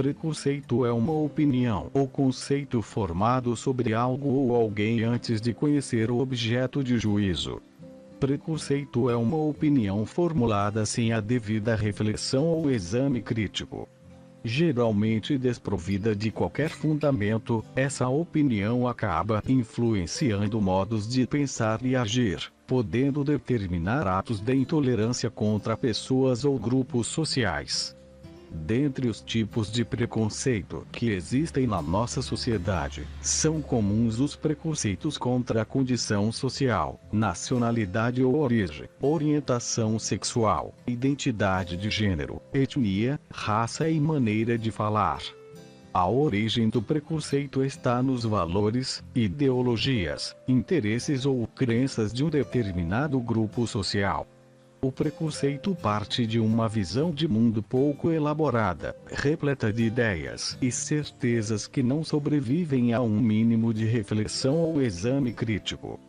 Preconceito é uma opinião ou conceito formado sobre algo ou alguém antes de conhecer o objeto de juízo. Preconceito é uma opinião formulada sem a devida reflexão ou exame crítico. Geralmente desprovida de qualquer fundamento, essa opinião acaba influenciando modos de pensar e agir, podendo determinar atos de intolerância contra pessoas ou grupos sociais. Dentre os tipos de preconceito que existem na nossa sociedade, são comuns os preconceitos contra a condição social, nacionalidade ou origem, orientação sexual, identidade de gênero, etnia, raça e maneira de falar. A origem do preconceito está nos valores, ideologias, interesses ou crenças de um determinado grupo social. O preconceito parte de uma visão de mundo pouco elaborada, repleta de ideias e certezas que não sobrevivem a um mínimo de reflexão ou exame crítico.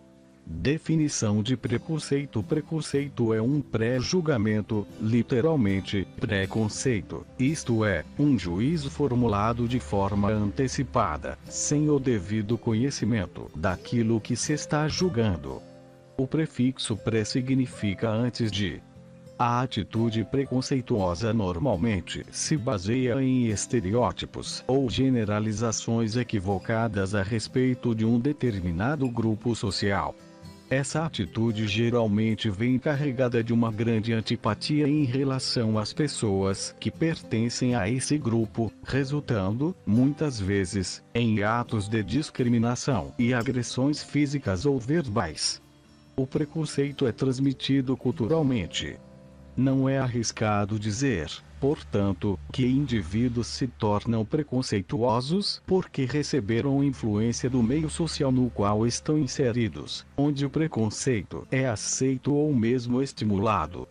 Definição de preconceito: preconceito é um pré-julgamento, literalmente, preconceito, isto é, um juízo formulado de forma antecipada, sem o devido conhecimento daquilo que se está julgando. O prefixo pré significa antes de. A atitude preconceituosa normalmente se baseia em estereótipos ou generalizações equivocadas a respeito de um determinado grupo social. Essa atitude geralmente vem carregada de uma grande antipatia em relação às pessoas que pertencem a esse grupo, resultando, muitas vezes, em atos de discriminação e agressões físicas ou verbais. O preconceito é transmitido culturalmente. Não é arriscado dizer, portanto, que indivíduos se tornam preconceituosos porque receberam influência do meio social no qual estão inseridos, onde o preconceito é aceito ou mesmo estimulado.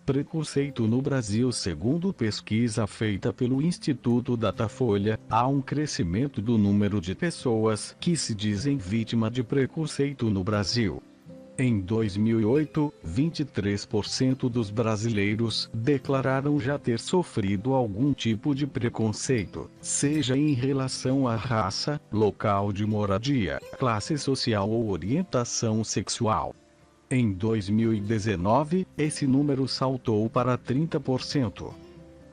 Preconceito no Brasil: segundo pesquisa feita pelo Instituto Datafolha, há um crescimento do número de pessoas que se dizem vítima de preconceito no Brasil. Em 2008, 23% dos brasileiros declararam já ter sofrido algum tipo de preconceito, seja em relação à raça, local de moradia, classe social ou orientação sexual. Em 2019, esse número saltou para 30%.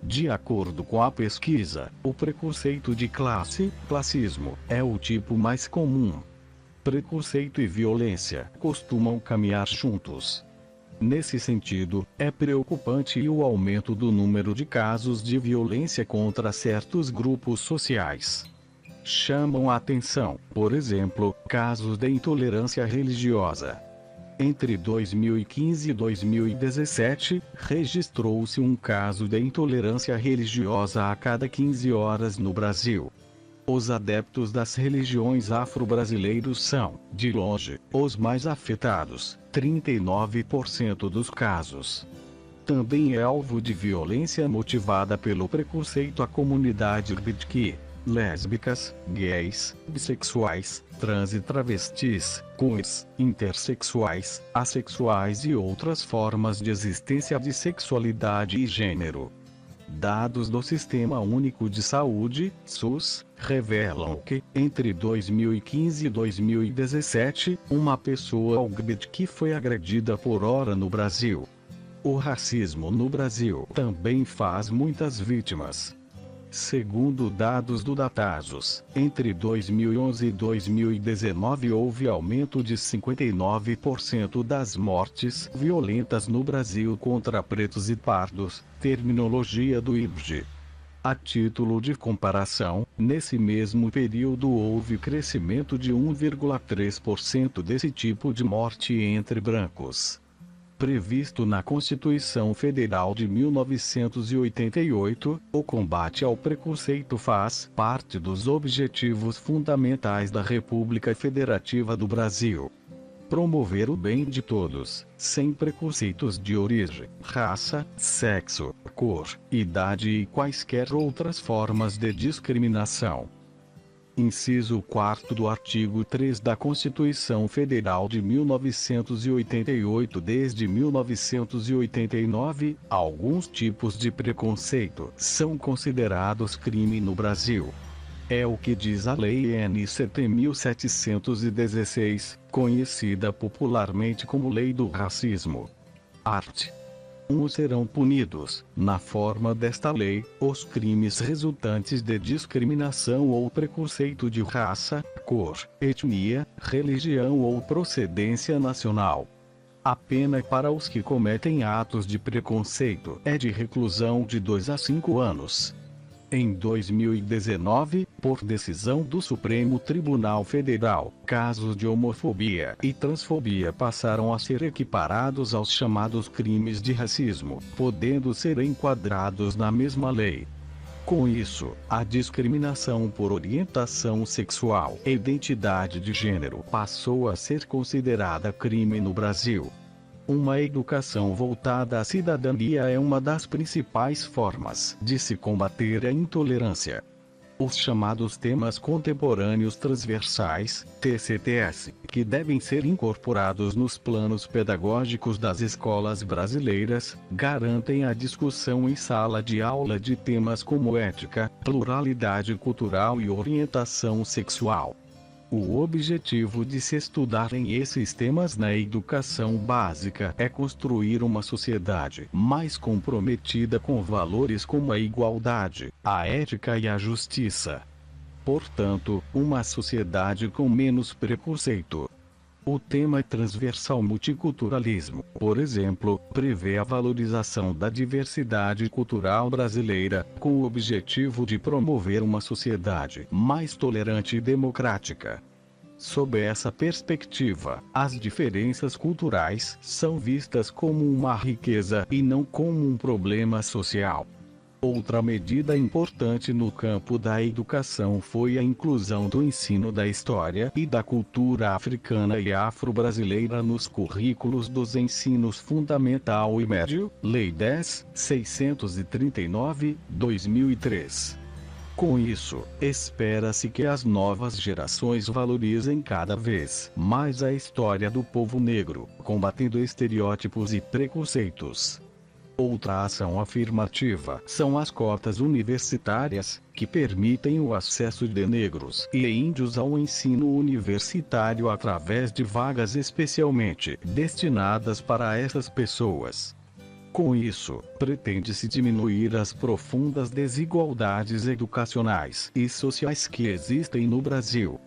De acordo com a pesquisa, o preconceito de classe, classismo, é o tipo mais comum. Preconceito e violência costumam caminhar juntos. Nesse sentido, é preocupante o aumento do número de casos de violência contra certos grupos sociais. Chamam a atenção, por exemplo, casos de intolerância religiosa. Entre 2015 e 2017, registrou-se um caso de intolerância religiosa a cada 15 horas no Brasil. Os adeptos das religiões afro-brasileiros são, de longe, os mais afetados, 39% dos casos. Também é alvo de violência motivada pelo preconceito a comunidade LGBTQ, lésbicas, gays, bissexuais, trans e travestis, queers, intersexuais, assexuais e outras formas de existência de sexualidade e gênero. Dados do Sistema Único de Saúde, SUS, revelam que, entre 2015 e 2017, uma pessoa LGBTQ foi agredida por hora no Brasil. O racismo no Brasil também faz muitas vítimas. Segundo dados do Datasus, entre 2011 e 2019 houve aumento de 59% das mortes violentas no Brasil contra pretos e pardos, terminologia do IBGE. A título de comparação, nesse mesmo período houve crescimento de 1,3% desse tipo de morte entre brancos. Previsto na Constituição Federal de 1988, o combate ao preconceito faz parte dos objetivos fundamentais da República Federativa do Brasil. Promover o bem de todos, sem preconceitos de origem, raça, sexo, cor, idade e quaisquer outras formas de discriminação. Inciso 4º do artigo 3 da Constituição Federal de 1988. Desde 1989, alguns tipos de preconceito são considerados crime no Brasil. É o que diz a Lei N. 7.716, conhecida popularmente como Lei do Racismo. Art. 1. Serão punidos, na forma desta lei, os crimes resultantes de discriminação ou preconceito de raça, cor, etnia, religião ou procedência nacional. A pena para os que cometem atos de preconceito é de reclusão de 2 a 5 anos. Em 2019, por decisão do Supremo Tribunal Federal, casos de homofobia e transfobia passaram a ser equiparados aos chamados crimes de racismo, podendo ser enquadrados na mesma lei. Com isso, a discriminação por orientação sexual e identidade de gênero passou a ser considerada crime no Brasil. Uma educação voltada à cidadania é uma das principais formas de se combater a intolerância. Os chamados temas contemporâneos transversais, TCTS, que devem ser incorporados nos planos pedagógicos das escolas brasileiras, garantem a discussão em sala de aula de temas como ética, pluralidade cultural e orientação sexual. O objetivo de se estudarem esses temas na educação básica é construir uma sociedade mais comprometida com valores como a igualdade, a ética e a justiça. Portanto, uma sociedade com menos preconceito. O tema transversal multiculturalismo, por exemplo, prevê a valorização da diversidade cultural brasileira, com o objetivo de promover uma sociedade mais tolerante e democrática. Sob essa perspectiva, as diferenças culturais são vistas como uma riqueza e não como um problema social. Outra medida importante no campo da educação foi a inclusão do ensino da história e da cultura africana e afro-brasileira nos currículos dos ensinos fundamental e médio, Lei 10.639, 2003. Com isso, espera-se que as novas gerações valorizem cada vez mais a história do povo negro, combatendo estereótipos e preconceitos. Outra ação afirmativa são as cotas universitárias, que permitem o acesso de negros e índios ao ensino universitário através de vagas especialmente destinadas para essas pessoas. Com isso, pretende-se diminuir as profundas desigualdades educacionais e sociais que existem no Brasil.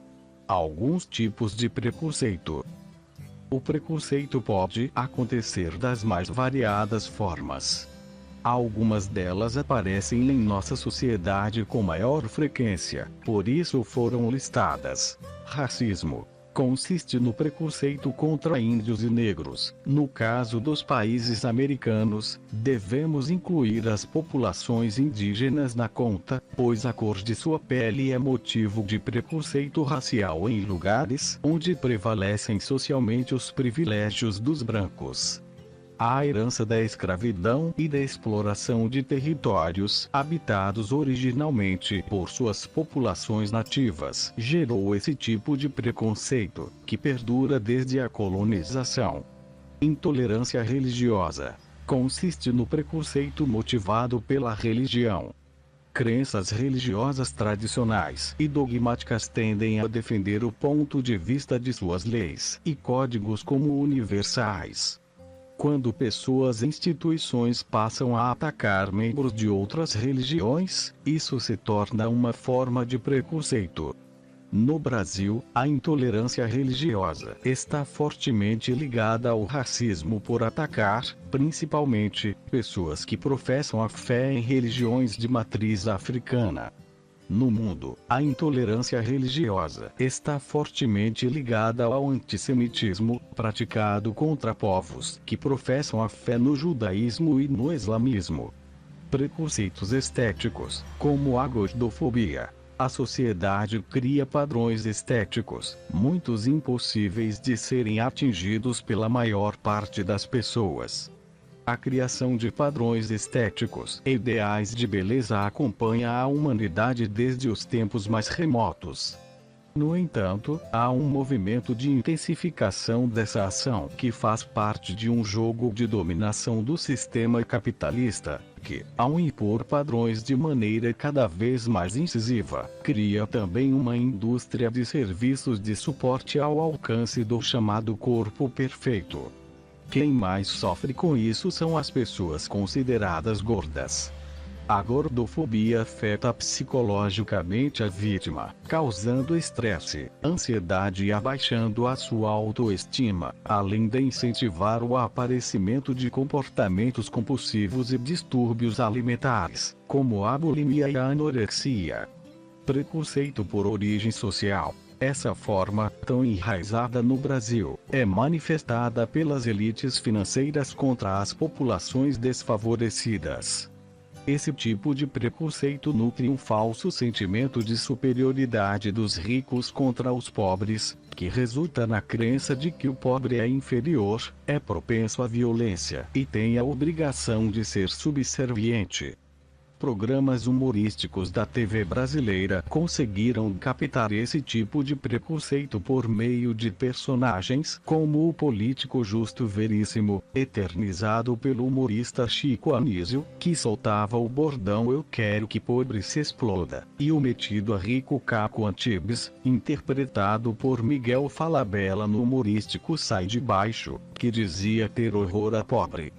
Alguns tipos de preconceito. O preconceito pode acontecer das mais variadas formas. Algumas delas aparecem em nossa sociedade com maior frequência, por isso foram listadas. Racismo consiste no preconceito contra índios e negros. No caso dos países americanos, devemos incluir as populações indígenas na conta, pois a cor de sua pele é motivo de preconceito racial em lugares onde prevalecem socialmente os privilégios dos brancos. A herança da escravidão e da exploração de territórios habitados originalmente por suas populações nativas gerou esse tipo de preconceito, que perdura desde a colonização. Intolerância religiosa consiste no preconceito motivado pela religião. Crenças religiosas tradicionais e dogmáticas tendem a defender o ponto de vista de suas leis e códigos como universais. Quando pessoas e instituições passam a atacar membros de outras religiões, isso se torna uma forma de preconceito. No Brasil, a intolerância religiosa está fortemente ligada ao racismo por atacar, principalmente, pessoas que professam a fé em religiões de matriz africana. No mundo, a intolerância religiosa está fortemente ligada ao antissemitismo, praticado contra povos que professam a fé no judaísmo e no islamismo. Preconceitos estéticos, como a gordofobia. A sociedade cria padrões estéticos, muitos impossíveis de serem atingidos pela maior parte das pessoas. A criação de padrões estéticos e ideais de beleza acompanha a humanidade desde os tempos mais remotos. No entanto, há um movimento de intensificação dessa ação que faz parte de um jogo de dominação do sistema capitalista, que, ao impor padrões de maneira cada vez mais incisiva, cria também uma indústria de serviços de suporte ao alcance do chamado corpo perfeito. Quem mais sofre com isso são as pessoas consideradas gordas. A gordofobia afeta psicologicamente a vítima, causando estresse, ansiedade e abaixando a sua autoestima, além de incentivar o aparecimento de comportamentos compulsivos e distúrbios alimentares, como a bulimia e a anorexia. Preconceito por origem social. Essa forma, tão enraizada no Brasil, é manifestada pelas elites financeiras contra as populações desfavorecidas. Esse tipo de preconceito nutre um falso sentimento de superioridade dos ricos contra os pobres, que resulta na crença de que o pobre é inferior, é propenso à violência e tem a obrigação de ser subserviente. Programas humorísticos da TV brasileira conseguiram captar esse tipo de preconceito por meio de personagens como o político Justo Veríssimo, eternizado pelo humorista Chico Anísio, que soltava o bordão "Eu quero que pobre se exploda", e o metido a rico Caco Antibes, interpretado por Miguel Falabella no humorístico Sai de Baixo, que dizia ter horror a pobre.